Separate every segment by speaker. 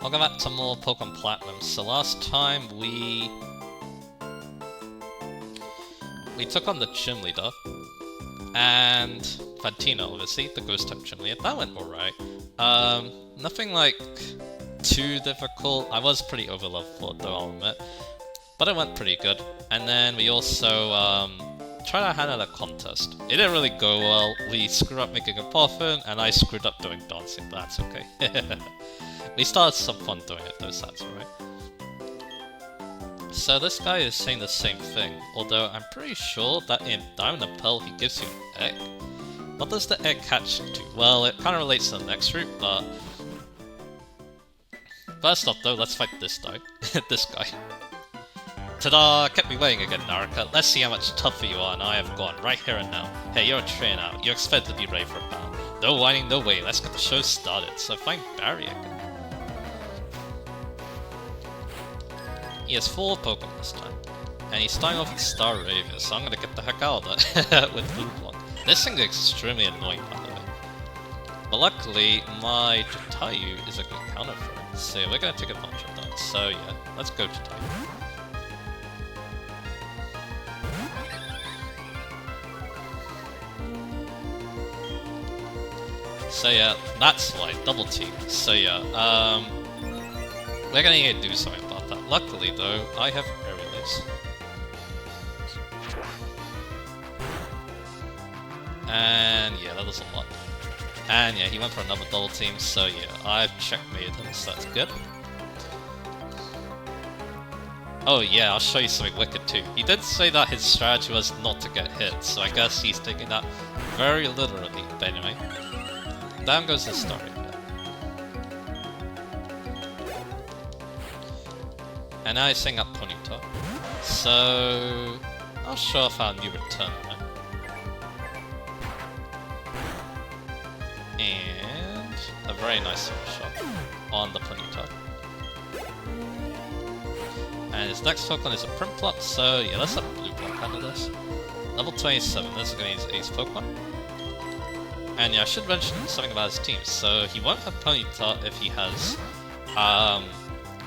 Speaker 1: Welcome back to more Pokemon Platinum. So last time we took on the gym leader and Fantina, obviously, the ghost type gym leader. That went alright. Nothing like too difficult. I was pretty overleveled for it, though, I'll admit. But it went pretty good. And then we also tried our hand at a contest. It didn't really go well. We screwed up making a puffin, and I screwed up doing dancing, but that's okay. We started some fun doing it though, so that's alright. So this guy is saying the same thing, although I'm pretty sure that in Diamond and Pearl he gives you an egg. What does the egg catch do? Well, it kind of relates to the next route, but... First off though, let's fight this guy. This guy. Ta-da! Kept me waiting again, Naraka. Let's see how much tougher you are, and I have gone right here and now. Hey, you're a trainer now. You're expected to be ready for a battle. No whining, no waiting. Let's get the show started. So find Barry again. He has 4 Pokemon this time, and he's starting off with Staravia, so I'm gonna get the heck out of that with Blue Block. This thing is extremely annoying, by the way. But luckily, my Jatayu is a good counter for it, so we're gonna take advantage of that. So yeah, let's go Jatayu. So yeah, that's why, double team. So yeah, we're gonna need to do something about that. Luckily though, I have air release. And yeah, that does a lot. And yeah, he went for another double team, so yeah, I've checkmated him, so that's good. Oh yeah, I'll show you something wicked too. He did say that his strategy was not to get hit, so I guess he's taking that very literally. But anyway, down goes the story. And now he's setting up Ponyta. So I'll show off our new return now. And a very nice shot on the Ponyta. And his next Pokemon is a Prinplup, so yeah, let's have a Blue Block out of this. Level 27, this is going to use Ace Pokemon. And yeah, I should mention something about his team. So he won't have Ponyta if he has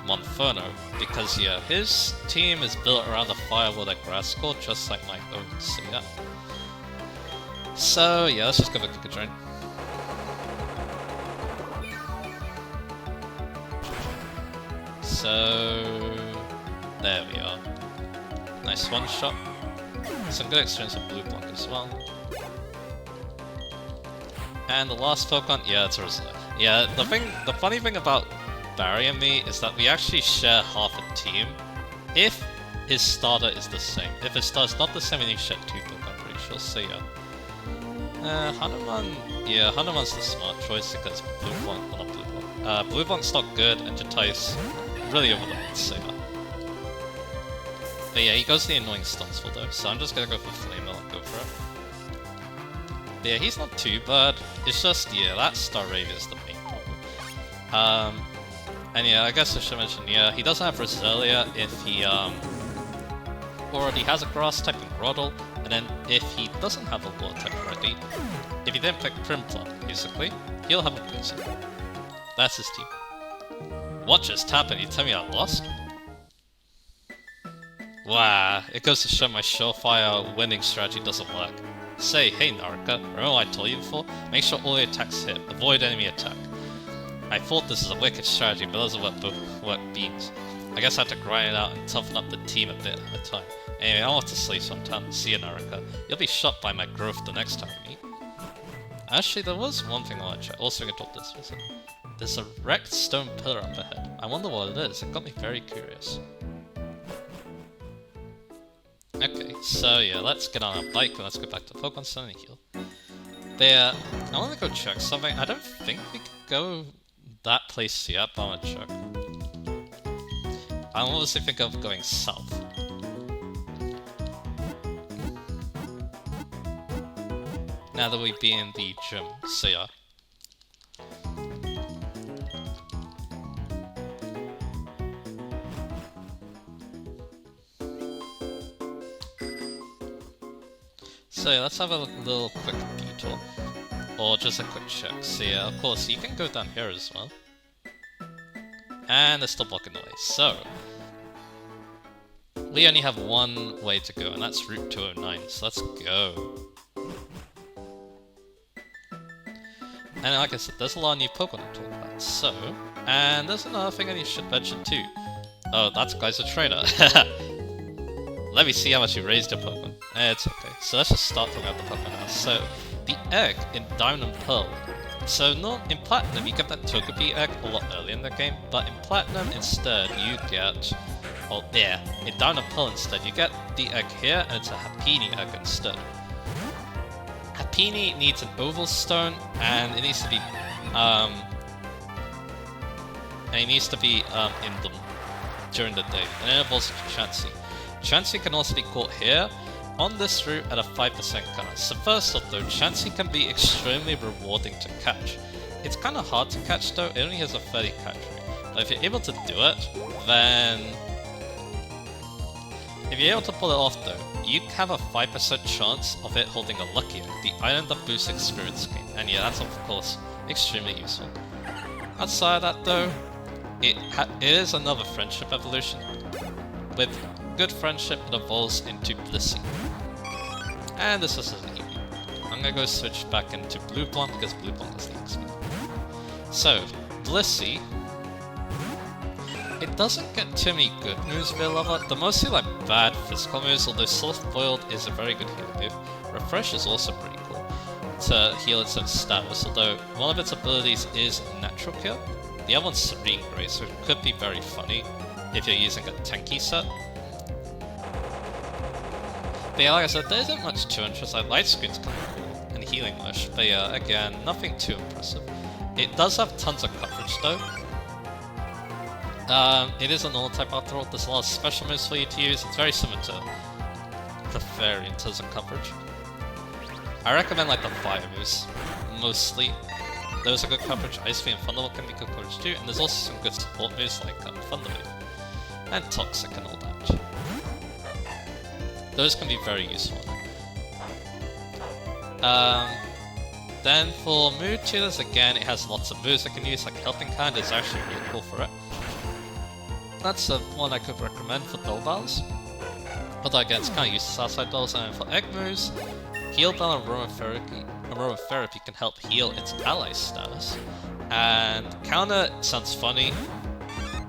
Speaker 1: Monferno, because yeah, his team is built around the Fire World at Grass School, just like my own, so yeah. So yeah, let's just go with Pikachu. So there we are. Nice one shot. Some good experience with Blue Block as well. And the last Pokemon, yeah, it's a Roselia. Yeah, the funny thing about Barry and me is that we actually share half a team if his starter is the same. If his starter's not the same, then you share 2 Pokemon, I'm pretty sure, so yeah. Hanuman, yeah, Hanuman's the smart choice because Blue Block, well, not Blue Block. Blue Block's not good, and Jatai's really over the head, so yeah. But yeah, he goes the annoying Stuntsful though, so I'm just gonna go for Flame Mill and go for it. Yeah, he's not too bad. It's just, yeah, that Staravia is the main problem. And yeah, I guess I should mention, yeah, he doesn't have Roselia if he already has a Grass type in Groddle, and then if he doesn't have a Water type already, if he didn't pick Prinplup, basically, he'll have a Blizzard. That's his team. What just happened? You tell me I lost? Wow, it goes to show my surefire winning strategy doesn't work. Say, hey Naraka, remember what I told you before? Make sure all your attacks hit, avoid enemy attack. I thought this is a wicked strategy, but doesn't work beans. I guess I have to grind it out and toughen up the team a bit at a time. Anyway, I'll have to sleep sometime. See you, Naraka. You'll be shocked by my growth the next time we meet. Actually, there was one thing I want to check. Also, I thought this was it. There's a wrecked stone pillar up ahead. I wonder what it is. It got me very curious. Okay, so yeah, let's get on our bike and let's go back to Pokemon Center and heal. There, I want to go check something. I don't think we could go that place yet, but I want to check. I obviously think of going south. Now that we be in the gym, so yeah. So yeah, let's have a little quick detour. Or just a quick check. So yeah, of course, you can go down here as well. And they're still blocking the way. So, we only have one way to go, and that's Route 209. So let's go. And like I said, there's a lot of new Pokemon to talk about. So, and there's another thing I should mention too. Oh, that guy's a trader. Let me see how much you raised your Pokemon. It's okay. So let's just start talking about the Pokemon now. So, the egg in Diamond and Pearl. So in Platinum you get that Togepi egg a lot earlier in the game, but in Platinum instead you get... Oh yeah, in Diamond and Pearl instead you get the egg here, and it's a Happiny egg instead. Happiny needs an oval stone, and it needs to be in them during the day, and it evolves into Chansey. Chansey can also be caught here on this route at a 5% cut. So first off though, Chansey can be extremely rewarding to catch. It's kind of hard to catch though, it only has a 30 catch rate. But if you're able to do it, then... If you're able to pull it off though, you have a 5% chance of it holding a Lucky Egg, the item that boosts experience gain. And yeah, that's of course extremely useful. Outside of that though, it is another friendship evolution. With good friendship, it evolves into Blissey. And this is an Eevee. I'm gonna go switch back into Blue Blonde because Blue Blonde is the XP. So, Blissey, it doesn't get too many good moves via level. They're mostly like bad physical moves, although Soft Boiled is a very good healing move. Refresh is also pretty cool to heal its own status, although one of its abilities is Natural Cure. The other one's Serene Grace, so it could be very funny if you're using a tanky set. But yeah, like I said, there isn't much too interesting. Light Screen's kind of cool, and Healing Wish, but yeah, again, nothing too impressive. It does have tons of coverage though. It is a normal type after all. There's a lot of special moves for you to use. It's very similar to Clefairy in terms of coverage. I recommend like the fire moves, mostly. Those are good coverage. Ice Beam and Thunderbolt can be good coverage too, and there's also some good support moves like Thunder Wave and Toxic and all that. Those can be very useful. Then for Mood Tutors, again, it has lots of moves I can use, like Helping Hand is actually really cool for it. That's one I could recommend for dull battles. Although again, it's kind of useless outside dulls, and for egg moves, Heal Bell and Aromatherapy can help heal its ally status. And Counter sounds funny.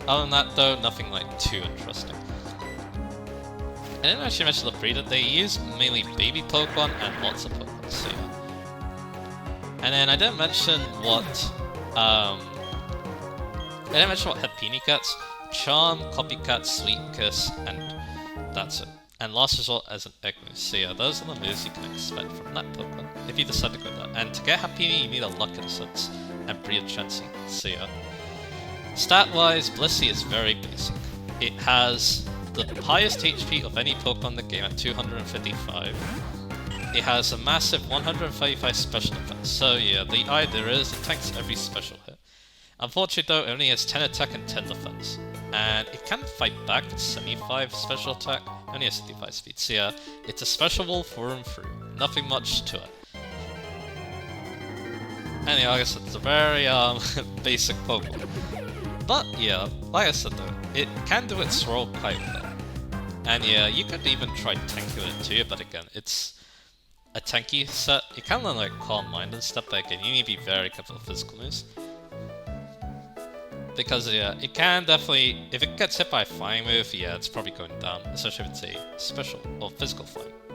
Speaker 1: Other than that though, nothing like too interesting. I didn't actually mention the breeder. They use mainly baby Pokemon and lots of Pokemon, so yeah. And then I didn't mention what Happiny gets. Charm, Copycat, Sweet Kiss, and that's it. And last resort as an egg move. So yeah, those are the moves you can expect from that Pokemon, if you decide to go there. And to get Happiny, you need a Luck Incense and Breed Chansey. So yeah. Stat-wise, Blissey is very basic. It has the highest HP of any Pokemon in the game at 255. It has a massive 135 special defense. So yeah, the idea is it tanks every special hit. Unfortunately though, it only has 10 attack and 10 defense. And it can fight back with 75 special attack, only has 75 speed. So yeah, it's a special wolf through and through. Nothing much to it. And yeah, like I said, it's a very basic Pokemon. But yeah, like I said though, it can do its role quite well. And yeah, you could even try tanking it too, but again, it's a tanky set. You can learn like Calm Mind and stuff, but again, you need to be very careful with physical moves. Because yeah, it can definitely, if it gets hit by a flying move, yeah, it's probably going down, especially if it's a special, or physical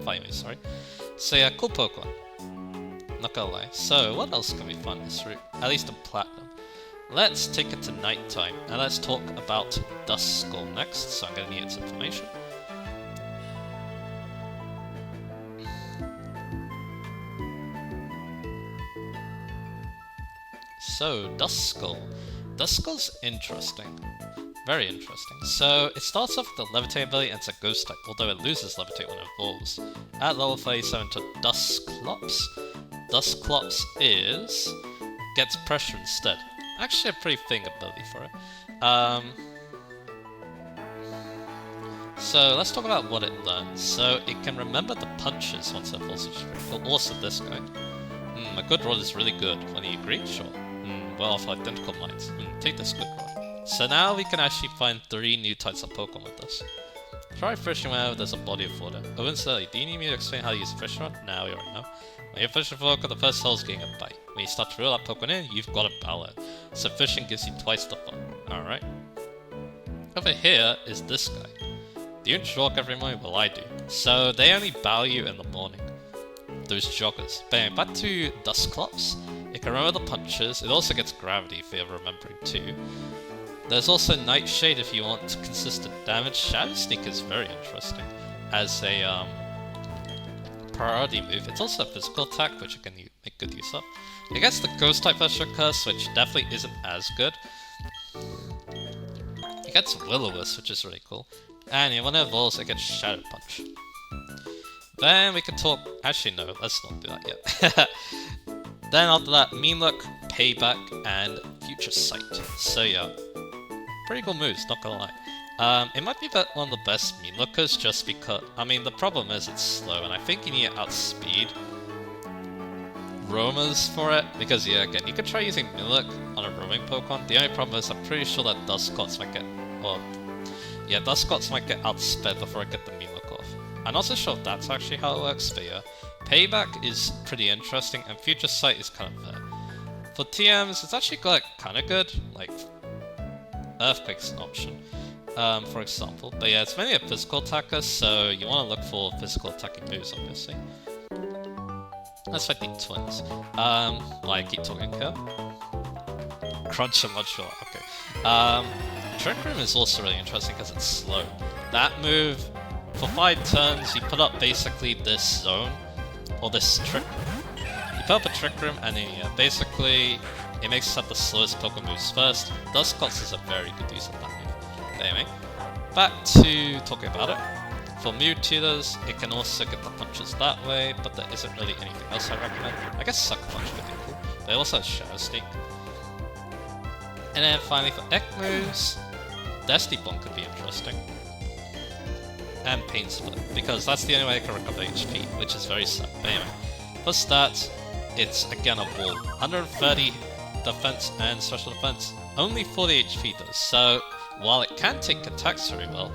Speaker 1: flying move, sorry. So yeah, cool Pokemon. Not gonna lie. So, what else can we find in this route? At least in Platinum. Let's take it to nighttime, and let's talk about Duskull next, so I'm gonna need its information. So, Duskull. Duskull's interesting. Very interesting. So, it starts off with the Levitate ability and it's a Ghost type, although it loses Levitate when it evolves. At level 37 to Dusclops. Dusclops gets Pressure instead. Actually a pretty fitting ability for it. So, let's talk about what it learns. So, it can remember the punches once it evolves, which is pretty cool. Also this guy. A good rod is really good. When you agree? Sure. Well, off identical minds. Take this good rod. So now we can actually find 3 new types of Pokemon with this. Try fishing whenever there's a body of water. Oh, incidentally, do you need me to explain how to use a fishing rod? Now we already know. When you're fishing for Pokemon, the first hole is getting a bite. When you start to reel that Pokemon in, you've got a battle. So fishing gives you twice the fun. Alright. Over here is this guy. Do you jog every morning? Well, I do. So they only battle you in the morning. Those joggers. But anyway, back to Dusclops. It can remember the punches. It also gets gravity if you're remembering too. There's also Nightshade if you want consistent damage. Shadow Sneak is very interesting as a priority move. It's also a physical attack, which you can make good use of. It gets the Ghost type Extra Curse, which definitely isn't as good. It gets Will-O-Wisp, which is really cool. And when it evolves, it gets Shadow Punch. Then we can talk. Actually, no, let's not do that yet. Then after that, Mean Look, Payback, and Future Sight. So yeah. Pretty cool moves, not gonna lie. It might be one of the best Mean Lookers just because, I mean, the problem is it's slow, and I think you need to outspeed roamers for it, because yeah, again, you could try using Mean Look on a roaming Pokemon. The only problem is I'm pretty sure that Dusclops might get, well, yeah, Dusclops might get outsped before I get the Mean Look off. I'm not so sure if that's actually how it works, but yeah. Payback is pretty interesting, and Future Sight is kind of there. For TMs, it's actually like kind of good, like Earthquake's an option, for example. But yeah, it's mainly a physical attacker, so you want to look for physical attacking moves, obviously. Let's fight the twins. I keep talking here. Crunch, I'm not sure. Okay. Trick Room is also really interesting because it's slow. That move, for 5 turns, you put up basically this zone, or this Trick Room. You put up a Trick Room, and then yeah, basically it makes us have the slowest Pokemon moves first. Dusclops is a very good use of that move. Anyway, back to talking about it. For Mewtwo's, it can also get the punches that way, but there isn't really anything else I recommend. I guess Sucker Punch could be cool, but it also has Shadow Sneak. And then finally for Ek moves, Destiny Bomb could be interesting. And Pain Split, because that's the only way I can recover HP, which is very sad. But anyway, for stats, it's again a wall. 130 defense and special defense, only 40 HP though, so while it can take attacks very well,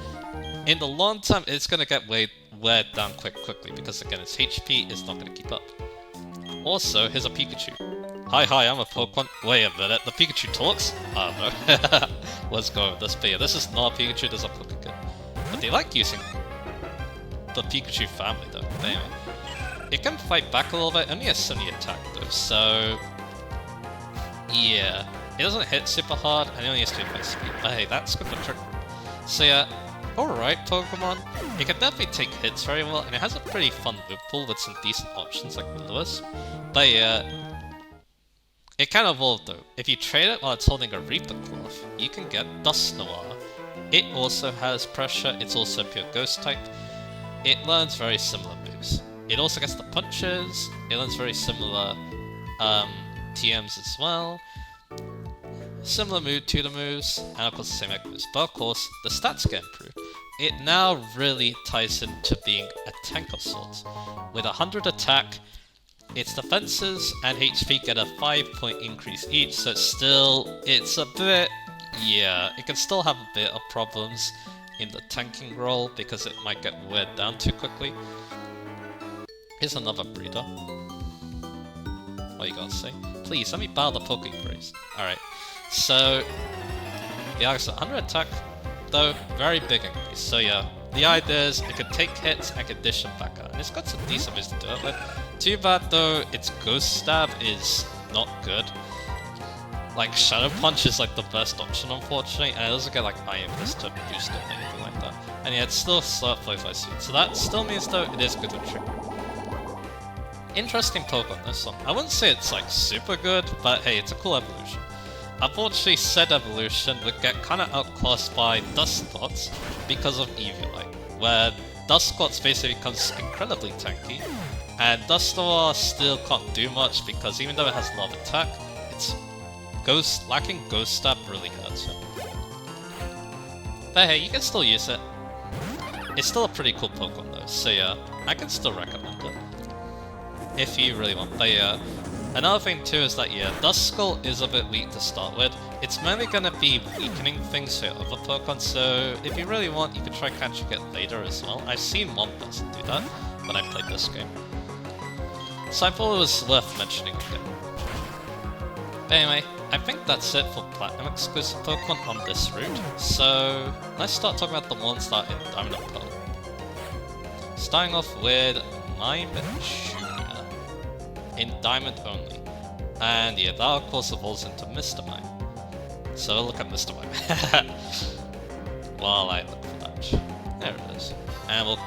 Speaker 1: in the long term it's going to get weighed down quickly, because again its HP is not going to keep up. Also, here's a Pikachu. Hi, I'm a Pokemon. Wait a minute, the Pikachu talks? Oh no. Let's go with this, but yeah, this is not a Pikachu, this is a Pokemon. But they like using the Pikachu family though. But anyway, it can fight back a little bit, only a 70 attack though, so yeah, it doesn't hit super hard, and it only has 25 speed, but hey, that's good for Trick Room. So yeah, alright Pokemon, it can definitely take hits very well, and it has a pretty fun move pool with some decent options like Will-O-Wisp. But yeah, it can evolve though. If you trade it while it's holding a Reaper Cloth, you can get Dusknoir. It also has Pressure, it's also pure Ghost type. It learns very similar moves. It also gets the punches, it learns very similar TMs as well. Similar mood to the moves, and of course the same egg moves. But of course, the stats get improved. It now really ties into being a tank of sorts. With 100 attack, its defenses and HP get a 5-point increase each, so it's a bit, yeah, it can still have a bit of problems in the tanking role because it might get weighed down too quickly. Here's another breeder. What you gotta say? Please, let me battle the Pokepraise. Alright, so yeah, like I said, 100 attack, though, very big increase. So yeah, the idea is it can take hits and can dish them back out, and it's got some decent ways to do it with. Too bad though, its Ghost Stab is not good. Like, Shadow Punch is like the best option, unfortunately, and it doesn't get like Iron Fist to boost it or anything like that. And yeah, it's still slow at 45 speed, so that still means though it is good with Trick Room. Interesting Pokemon, this one. I wouldn't say it's like super good, but hey, it's a cool evolution. Unfortunately, said evolution would get kinda outclassed by Dusclops because of Eviolite, where Dusclops basically becomes incredibly tanky, and Dusknoir still can't do much because even though it has a lot of attack, it's lacking Ghost Stab really hurts it. But hey, you can still use it. It's still a pretty cool Pokemon though, so yeah, I can still recommend it if you really want. But yeah, Another thing too is that, yeah, Duskull is a bit weak to start with. It's mainly going to be weakening things to other Pokemon, so if you really want, you could try catching it later as well. I've seen one person do that when I played this game. So I thought it was worth mentioning again. But anyway, I think that's it for Platinum exclusive Pokemon on this route. So let's start talking about the ones that are in Diamond and Pearl. Starting off with Mime Jr. in Diamond only. And yeah, that of course evolves into Mr. Mime. So look at Mr. Mime. While I look for that. There it is. And we'll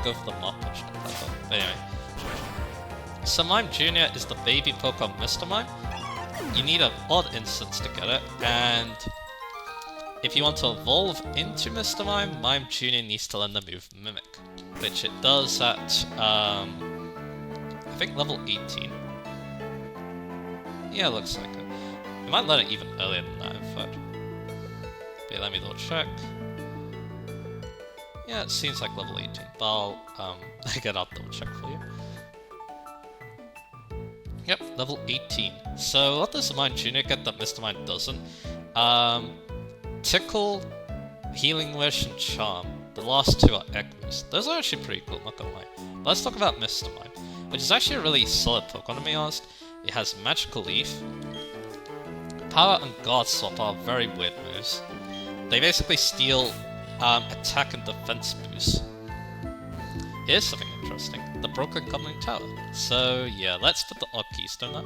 Speaker 1: go for the Mop Punch. But anyway. So Mime Jr. is the baby Pokemon Mr. Mime. You need an odd instance to get it, and if you want to evolve into Mr. Mime, Mime Jr. needs to learn the move Mimic, which it does at, I think level 18. Yeah, it looks like it. You might learn it even earlier than that, in fact. But let me double check. Yeah, it seems like level 18, but I'll, again, I'll double check for you. Yep, level 18. So what does Mime Jr. get that Mr. Mime doesn't? Tickle, Healing Wish, and Charm. The last two are egg moves. Those are actually pretty cool, not gonna lie. But let's talk about Mr. Mime, which is actually a really solid Pokemon to be honest. It has Magical Leaf. Power and Guard Swap are very weird moves. They basically steal attack and defense boosts. Here's something interesting. The Broken Coming Tower. So yeah, let's put the odd keystone up.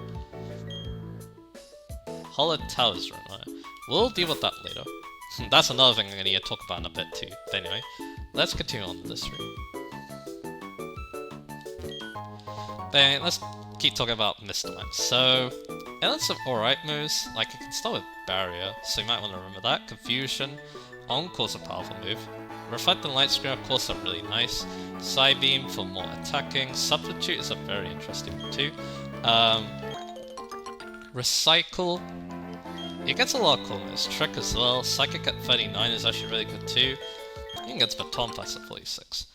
Speaker 1: Hollowed Towers run right. We'll deal with that later. That's another thing I'm gonna need to talk about in a bit too. But anyway, let's continue on with this route. But anyway, let's keep talking about Mr. Mime. So it has some alright moves, like it can start with Barrier, so you might want to remember that. Confusion, Encore's a powerful move. Reflect and Light Screen of course are really nice. Psybeam for more attacking. Substitute is a very interesting one too. Recycle. It gets a lot of cool moves. Trick as well. Psychic at 39 is actually really good too. You can get to Baton Pass at 46.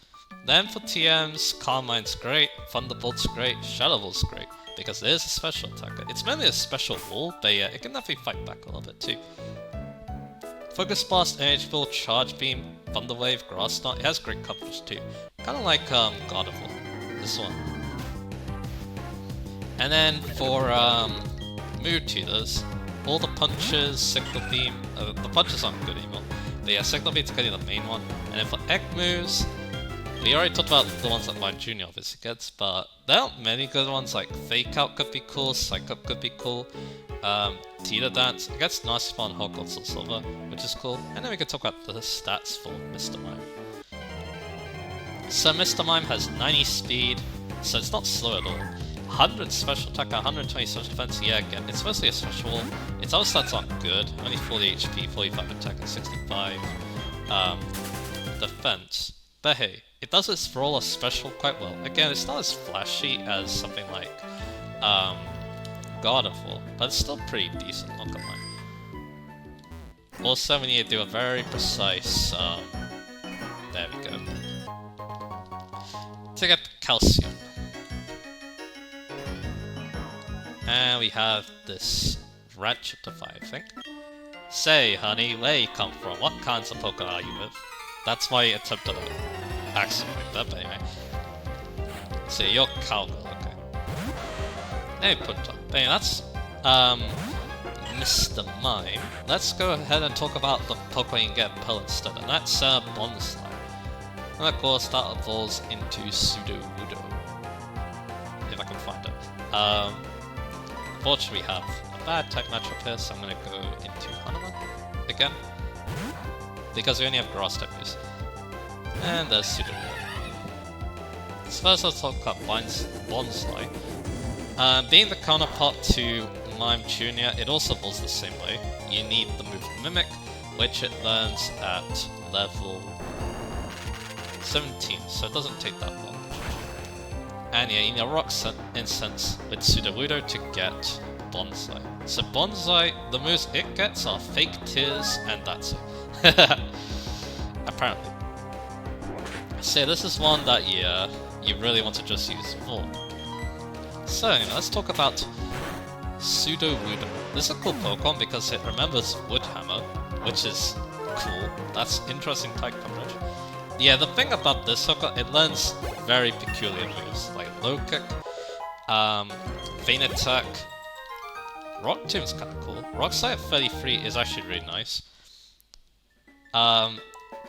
Speaker 1: Then for TMs, Carmine's great, Thunderbolt's great, Shadow Ball's great, because it is a special attacker. It's mainly a special wall, but yeah, it can definitely fight back a little bit too. Focus Blast, Energy Ball, Charge Beam, Thunder Wave, Grass Knot, it has great coverage too. Kinda like God of War, this one. And then for Mood Tutors, all the punches, Signal Beam, the punches aren't good anymore, but yeah, Signal Beam's kind of the main one. And then for Egg moves, we already talked about the ones that Mime Jr. obviously gets, but there aren't many good ones, like Fake Out could be cool, Psych Up could be cool, Tita Dance, it gets Nasty Spawn, Hogwarts and Silver, which is cool, and then we can talk about the stats for Mr. Mime. So Mr. Mime has 90 speed, so it's not slow at all. 100 special attack, 120 special defense, yeah again, it's mostly a special wall. Its other stats aren't good, only 40 HP, 45 attack and 65 defense. But hey, it does its role as special quite well. Again, it's not as flashy as something like God of War, but it's still pretty decent, not gonna lie. Also, we need to do a very precise, there we go, to get Calcium. And we have this Ranch up to 5, I think. Say, honey, where you come from? What kinds of Pokemon are you with? That's my attempt at an accent like that, but anyway. So you're Cowgirl, okay. Hey, put up. But anyway, that's Mr. Mime. Let's go ahead and talk about the Pokemon you can get in Pearl instead, and that's Bonsai. And of course, that evolves into Sudowoodo. If I can find it. Unfortunately, we have a bad type matchup here, so I'm gonna go into Hanuma again. Because we only have grass type moves. And there's Sudowoodo. So first let's talk about Bonsai. Being the counterpart to Mime Jr., it also evolves the same way. You need the move Mimic, which it learns at level 17, so it doesn't take that long. And yeah, you need a Rock Incense with Sudowoodo to get Bonsai. So Bonsai, the moves it gets are Fake Tears, and that's it. Apparently. So this is one that you really want to just use for. So, let's talk about Sudowoodo. This is a cool Pokemon because it remembers Wood Hammer, which is cool. That's interesting type coverage. Yeah, the thing about this Pokemon, it learns very peculiar moves, like Low Kick, Vein Attack. Rock Tomb's kinda cool. Rock Slide at 33 is actually really nice.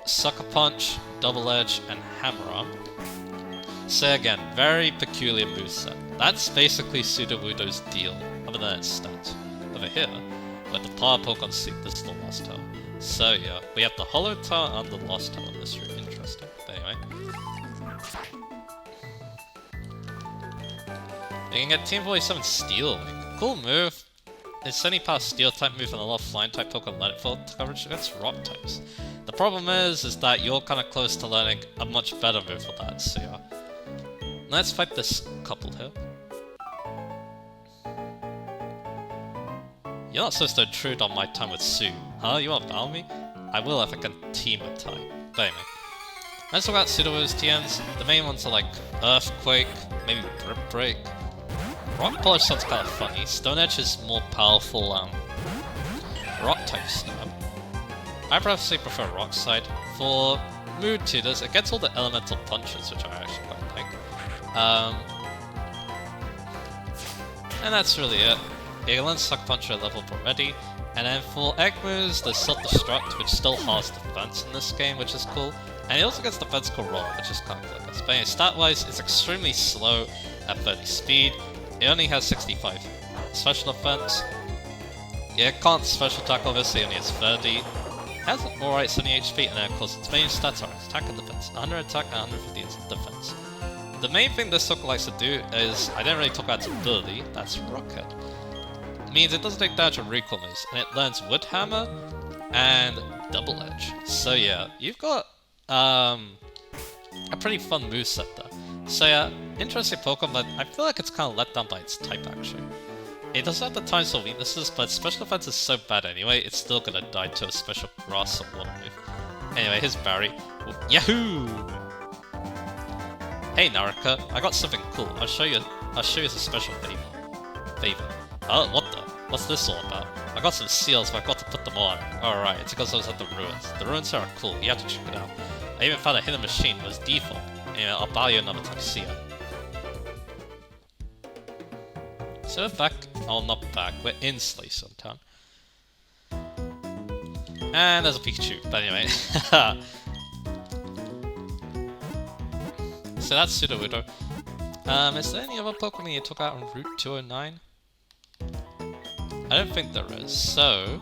Speaker 1: Sucker Punch, Double Edge, and Hammer Arm. So again, very peculiar moveset. That's basically Sudowoodo's deal, other than its stats. Over here, with the Power Pokemon Sleep, this is the Lost Tower. So yeah, we have the Hollow Tower and the Lost Tower. This is really interesting. But anyway. You can get Team 47 Steel Wing. Cool move. It's only past Steel type move and a lot of Flying type Pokemon let it for coverage against Rock types. The problem is that you're kinda close to learning a much better move for that, so yeah. Let's fight this couple here. You're not supposed to intrude on my time with Sue. Huh? You wanna battle me? I will if I can team a type. But anyway. Let's talk about Sudowoodo's TMs. The main ones are like Earthquake, maybe Brick Break. Rock Polish sounds kind of funny. Stone Edge is more powerful, Rock type stab. I personally prefer Rock Slide. For Mood Tutors, it gets all the elemental punches, which I actually quite like. And that's really it. You can learn Sucker Punch at level up already. And then for Egg moves, there's Self-Destruct, which still has defense in this game, which is cool. And it also gets Defense Roll, which is kind of like this. But anyway, stat-wise, it's extremely slow at 30 speed. It only has 65 special defense. Yeah, it can't special attack, obviously, only has 30. It has alright 70 HP, and then of course its main stats are attack and defense. 100 attack and 150 defense. The main thing this Sucker likes to do is, I didn't really talk about its ability, that's Rocket. It means it doesn't take damage on recoil moves, and it learns Wood Hammer and Double Edge. So yeah, you've got a pretty fun moveset there. So yeah, interesting Pokemon, but I feel like it's kind of let down by its type actually. It doesn't have the times for weaknesses, but special defense is so bad anyway, it's still gonna die to a special grass or water move. Anyway, here's Barry. Yahoo! Hey Naraka, I got something cool. I'll show you as a special favor. Oh, what the? What's this all about? I got some seals, but I got to put them on. Alright, it's because I was at the ruins. The ruins are cool, you have to check it out. I even found a hidden machine, it was default. Anyway, I'll buy you another time, see ya. So we're back, oh not back, we're in Slayson Town. And there's a Pikachu, but anyway. So that's Sudowoodo. Is there any other Pokemon you took out on Route 209? I don't think there is, so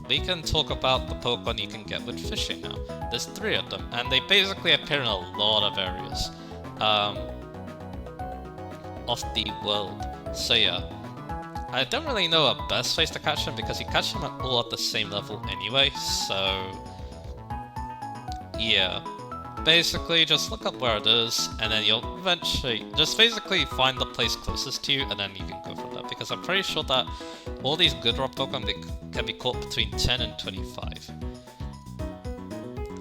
Speaker 1: we can talk about the Pokemon you can get with fishing now. There's 3 of them, and they basically appear in a lot of areas of the world. So yeah, I don't really know a best place to catch them because you catch them all at the same level anyway, so yeah. Basically, just look up where it is, and then you'll eventually just basically find the place closest to you, and then you can go from there. Because I'm pretty sure that all these good rock Pokemon can be caught between 10 and 25.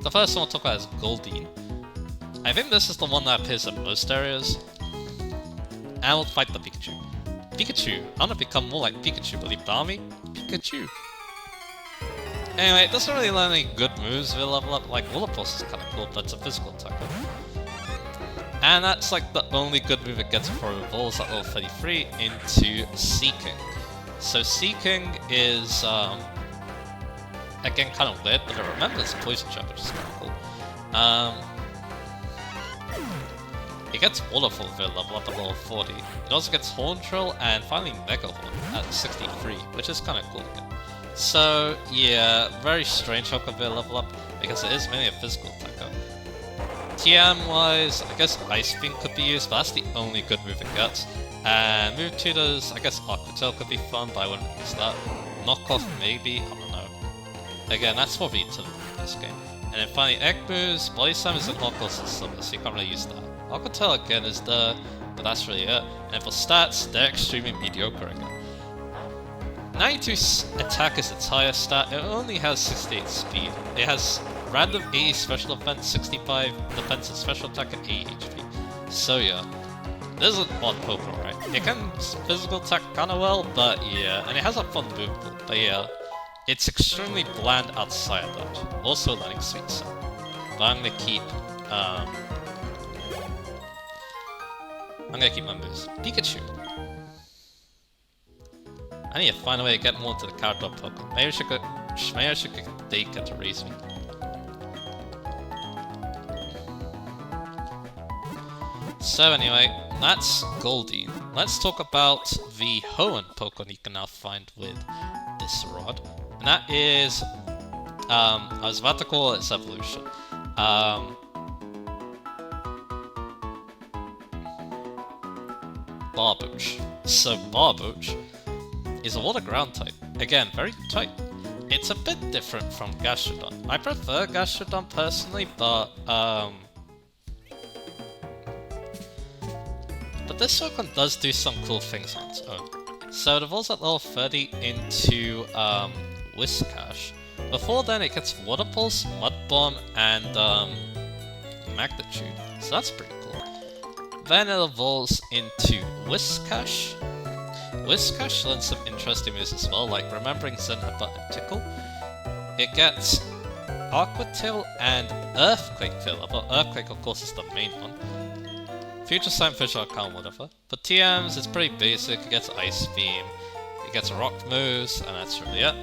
Speaker 1: The first one I'll talk about is Goldeen. I think this is the one that appears in most areas. And we'll fight the Pikachu. Pikachu! I want to become more like Pikachu, will you bar me? Pikachu! Anyway, it doesn't really learn any good moves with level up, like Wallopus is kinda cool, but it's a physical attacker. And that's like the only good move it gets before it evolves at level 33 into Seeking. So Seeking is, again kinda weird, but it remembers Poison Jab, which is kinda cool. It gets Waterfall with it level up at level 40. It also gets Horn Drill and finally Mega Horn at 63, which is kinda cool again. So, yeah, very strange how could be a level up, because it is mainly a physical attacker. TM-wise, I guess Ice Beam could be used, but that's the only good move it gets. And move tutors, I guess Aqua Tail could be fun, but I wouldn't use that. Knockoff maybe, I don't know. Again, that's probably utility in this game. And then finally, Egg moves, Body Slam is a knockoff system, so you can't really use that. Aqua Tail again is there, but that's really it. And for stats, they're extremely mediocre again. 92 attack is its highest stat, it only has 68 speed. It has random 80 special defense, 65 defense and special attack, and 80 HP. So yeah. This is an odd Pokemon, right? It can physical attack kinda well, but yeah, and it has a fun move pool, but yeah. It's extremely bland outside of that. Also learning Sweet Scent. But I'm gonna keep my moves. Pikachu. I need to find a way to get more into the character of Pokemon. Maybe I should get Deka to raise me. So anyway, that's Goldeen. Let's talk about the Hoenn Pokemon you can now find with this rod. And that is, I was about to call it its evolution. Barboach. So Barboach is a water ground type. Again, very tight. It's a bit different from Gastrodon. I prefer Gastrodon personally, but this Pokemon does do some cool things on its own. So it evolves at level 30 into Whiscash. Before then it gets Water Pulse, Mud Bomb, and Magnitude. So that's pretty cool. Then it evolves into Whiscash. Whiscash learns some interesting moves as well, like Remembering Zen, Headbutt, and Tickle. It gets Aqua Tail and Earthquake Tail, but Earthquake of course is the main one. Future Sign, Fish, Arcana, whatever. But TMs, it's pretty basic. It gets Ice Beam, it gets Rock moves, and that's really it.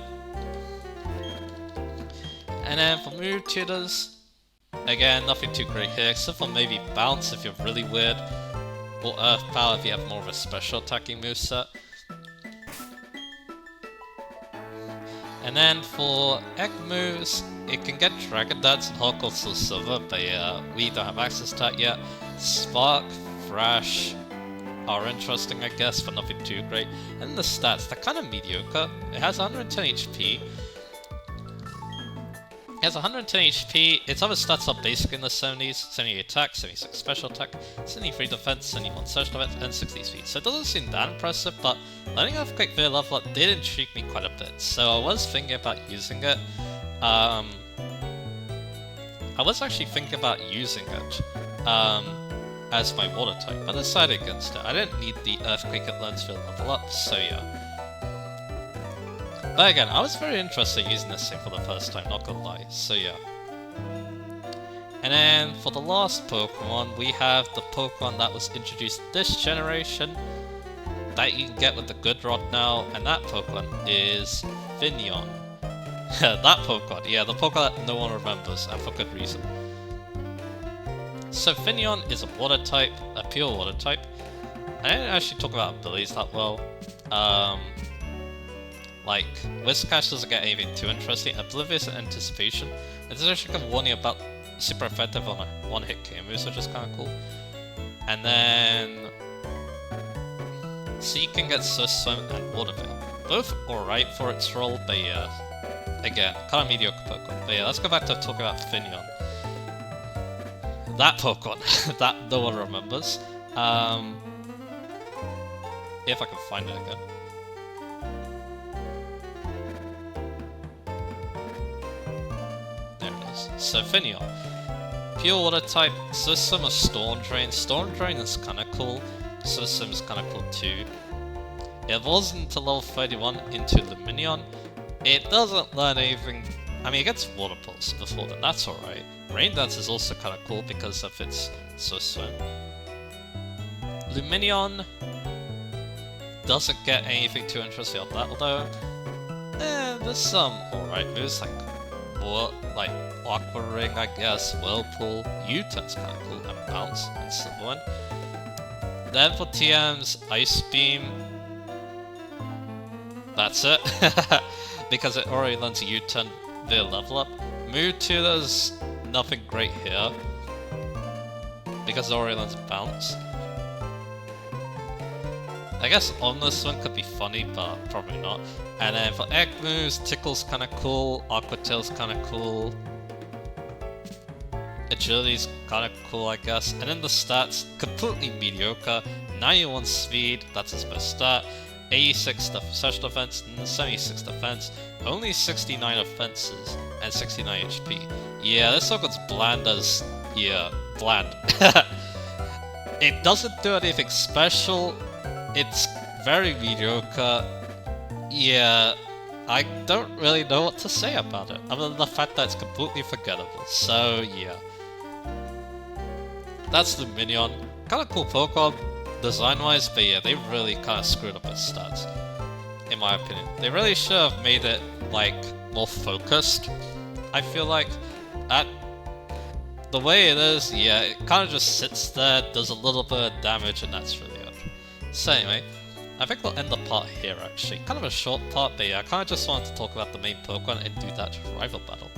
Speaker 1: And then for move tutors, again, nothing too great here, except for maybe Bounce if you're really weird, or Earth Power if you have more of a special attacking moveset. And then for egg moves, it can get Dragon Dance and Hardcore Soul Silver, but yeah, we don't have access to that yet. Spark, Thrash are interesting, I guess, but nothing too great. And the stats, they're kind of mediocre. It has 110 HP. It has 110 HP, its other stats are basically in the 70s, 78 attack, 76 special attack, 73 defense, 71 search defense, and 60 speed. So it doesn't seem that impressive, but learning Earthquake via level up did intrigue me quite a bit. So I was thinking about using it. I was actually thinking about using it as my water type, but I decided against it. I didn't need the Earthquake it learns via level up, so yeah. But again, I was very interested in using this thing for the first time, not gonna lie, so yeah. And then for the last Pokemon, we have the Pokemon that was introduced this generation that you can get with the Good Rod now, and that Pokemon is Finneon. That Pokemon, yeah, the Pokemon that no one remembers, and for good reason. So Finneon is a water type, a pure water type. I didn't actually talk about abilities that well. Like, Whiscash doesn't get anything too interesting. Oblivious and Anticipation. It's actually going to warn you about super effective on a one-hit KO moves, which is kind of cool. And then... so you can get Swift Swim and Water Veil. Both alright for its role, but yeah. Again, kind of mediocre Pokemon. But yeah, let's go back to talking about Finneon. That Pokemon that no one remembers. If I can find it again. There it is. So Finneon. Pure water type, System of Storm Drain. Storm Drain is kinda cool. System is kinda cool too. It evolves into level 31 into Lumineon. It doesn't learn anything. I mean, it gets Water Pulse before then, that's alright. Rain Dance is also kinda cool because of its Swift Swim. Lumineon doesn't get anything too interesting on that, although there's some alright moves like Aqua Ring, I guess, Whirlpool, U-Turn's kinda cool, and Bounce, and Silverwind. Then for TM's Ice Beam, that's it, because it already learns a U-Turn via level up. Mewtwo, there's nothing great here, because it already learns Bounce. I guess Omnis one could be funny, but probably not. And then for egg moves, Tickle's kinda cool, Aqua Tail's kinda cool. Agility's kinda cool, I guess. And then the stats, completely mediocre. 91 speed, that's his best stat. 86 special defense, and 76 defense. Only 69 offenses, and 69 HP. Yeah, this Pokemon's bland as... yeah, bland. It doesn't do anything special. It's very mediocre. Yeah, I don't really know what to say about it, other than the fact that it's completely forgettable. So yeah. That's the Minion. Kinda cool Pokemon, design-wise, but yeah, they really kinda screwed up its stats, in my opinion. They really should have made it, like, more focused, I feel like. At the way it is, yeah, it kinda just sits there, does a little bit of damage, and that's really it. So anyway, I think we'll end the part here, actually. Kind of a short part, but yeah, I kinda just wanted to talk about the main Pokemon and do that rival battle.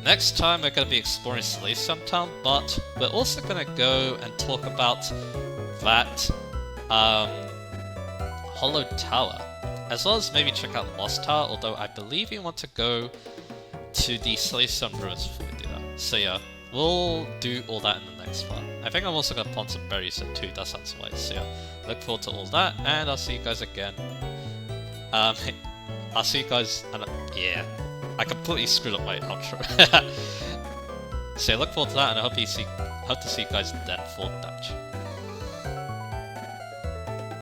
Speaker 1: Next time we're going to be exploring Celestium Town, but we're also going to go and talk about that Hollow Tower, as well as maybe check out Lost Tower, although I believe we want to go to the Celestium Ruins before we do that. So yeah, we'll do all that in the next part. I think I'm also going to plant some berries in too, that sounds wise. So yeah, look forward to all that, and I'll see you guys again. I'll see you guys, and yeah. I completely screwed up my outro. So yeah, look forward to that, and I hope to see you guys then for that.